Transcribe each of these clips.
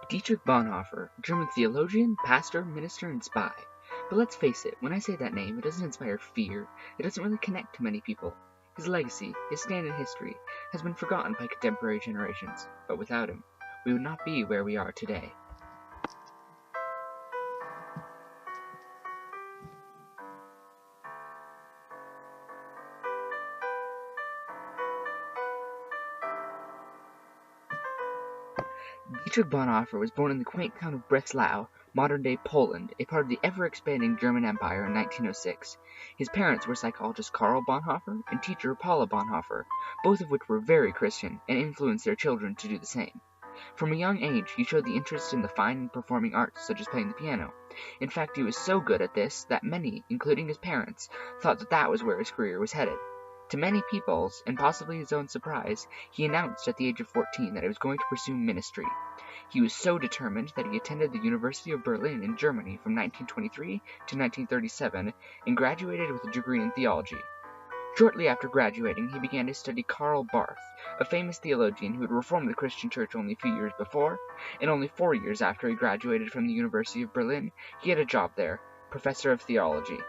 Dietrich Bonhoeffer, German theologian, pastor, minister, and spy. But let's face it, when I say that name, it doesn't inspire fear. It doesn't really connect to many people. His legacy, his stand in history, has been forgotten by contemporary generations. But without him, we would not be where we are today. Dietrich Bonhoeffer was born in the quaint town of Breslau, modern-day Poland, a part of the ever-expanding German Empire in 1906. His parents were psychologist Karl Bonhoeffer and teacher Paula Bonhoeffer, both of which were very Christian and influenced their children to do the same. From a young age, he showed the interest in the fine and performing arts, such as playing the piano. In fact, he was so good at this that many, including his parents, thought that was where his career was headed. To many people's, and possibly his own surprise, he announced at the age of 14 that he was going to pursue ministry. He was so determined that he attended the University of Berlin in Germany from 1923 to 1937 and graduated with a degree in theology. Shortly after graduating, he began to study Karl Barth, a famous theologian who had reformed the Christian church only a few years before, and only 4 years after he graduated from the University of Berlin, he had a job there, professor of theology.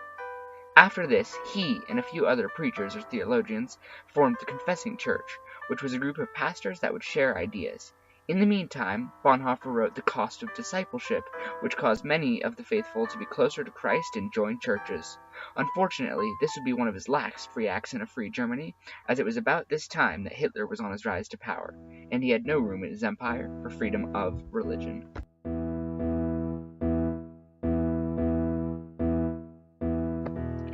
After this, he and a few other preachers or theologians formed the Confessing Church, which was a group of pastors that would share ideas. In the meantime, Bonhoeffer wrote The Cost of Discipleship, which caused many of the faithful to be closer to Christ and join churches. Unfortunately, this would be one of his last free acts in a free Germany, as it was about this time that Hitler was on his rise to power, and he had no room in his empire for freedom of religion.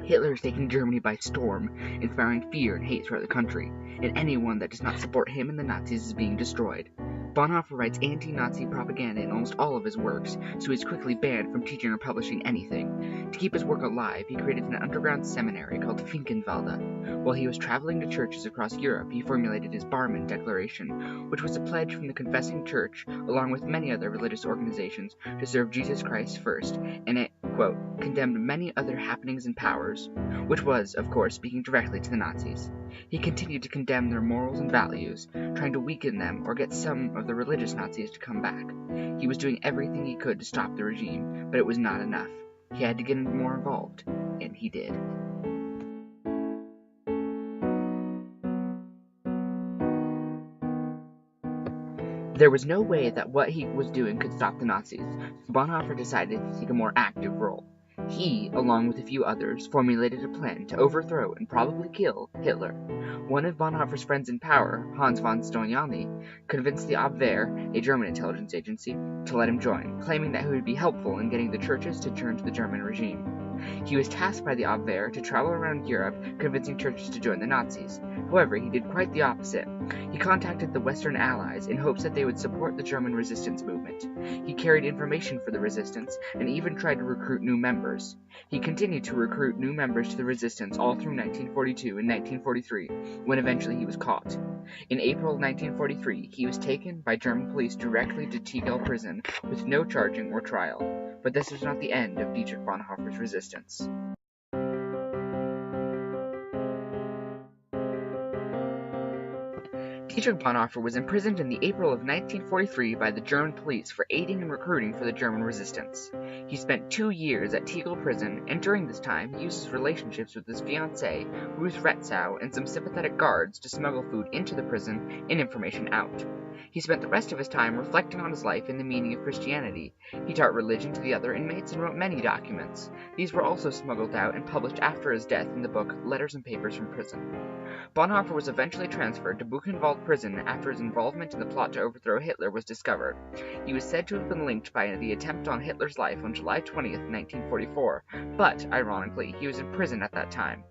Hitler has taken Germany by storm, inspiring fear and hate throughout the country, and anyone that does not support him and the Nazis is being destroyed. Bonhoeffer writes anti-Nazi propaganda in almost all of his works, so he is quickly banned from teaching or publishing anything. To keep his work alive, he created an underground seminary called Finkenwalde. While he was traveling to churches across Europe, he formulated his Barmen Declaration, which was a pledge from the Confessing Church, along with many other religious organizations, to serve Jesus Christ first, and it, quote, condemned many other happenings and powers, which was, of course, speaking directly to the Nazis. He continued to condemn their morals and values, trying to weaken them or get some of the religious Nazis to come back. He was doing everything he could to stop the regime, but it was not enough. He had to get more involved, and he did. There was no way that what he was doing could stop the Nazis, so Bonhoeffer decided to take a more active role. He, along with a few others, formulated a plan to overthrow and probably kill Hitler. One of Bonhoeffer's friends in power, Hans von Stoniani, convinced the Abwehr, a German intelligence agency, to let him join, claiming that he would be helpful in getting the churches to turn to the German regime. He was tasked by the Abwehr to travel around Europe, convincing churches to join the Nazis. However, he did quite the opposite. He contacted the Western Allies in hopes that they would support the German resistance movement. He carried information for the resistance and even tried to recruit new members. He continued to recruit new members to the resistance all through 1942 and 1943, when eventually he was caught. In April 1943, he was taken by German police directly to Tegel prison with no charging or trial. But this was not the end of Dietrich Bonhoeffer's resistance. Dietrich Bonhoeffer was imprisoned in the April of 1943 by the German police for aiding and recruiting for the German resistance. He spent 2 years at Tegel prison, and during this time he used his relationships with his fiancée, Ruth Retzow, and some sympathetic guards to smuggle food into the prison and information out. He spent the rest of his time reflecting on his life and the meaning of Christianity. He taught religion to the other inmates and wrote many documents. These were also smuggled out and published after his death in the book Letters and Papers from Prison. Bonhoeffer was eventually transferred to Buchenwald prison after his involvement in the plot to overthrow Hitler was discovered. He was said to have been linked by the attempt on Hitler's life on July 20th, 1944, but, ironically, he was in prison at that time.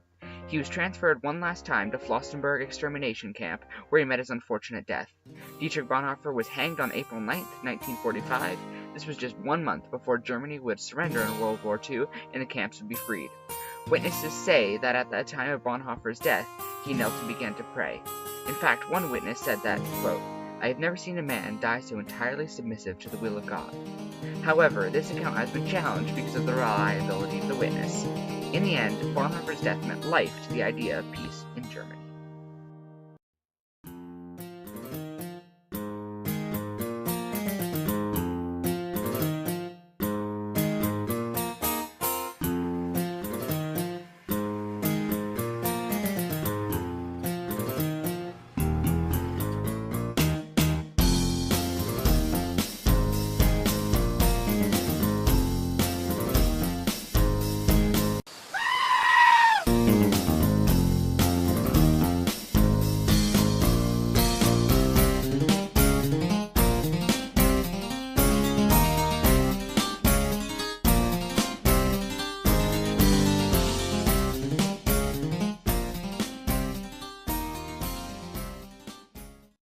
He was transferred one last time to Flossenburg extermination camp, where he met his unfortunate death. Dietrich Bonhoeffer was hanged on April 9th, 1945. This was just 1 month before Germany would surrender in World War II and the camps would be freed. Witnesses say that at the time of Bonhoeffer's death, he knelt and began to pray. In fact, one witness said that, quote, "I have never seen a man die so entirely submissive to the will of God." However, this account has been challenged because of the reliability of the witness. In the end, Bonhoeffer's death meant life to the idea of peace.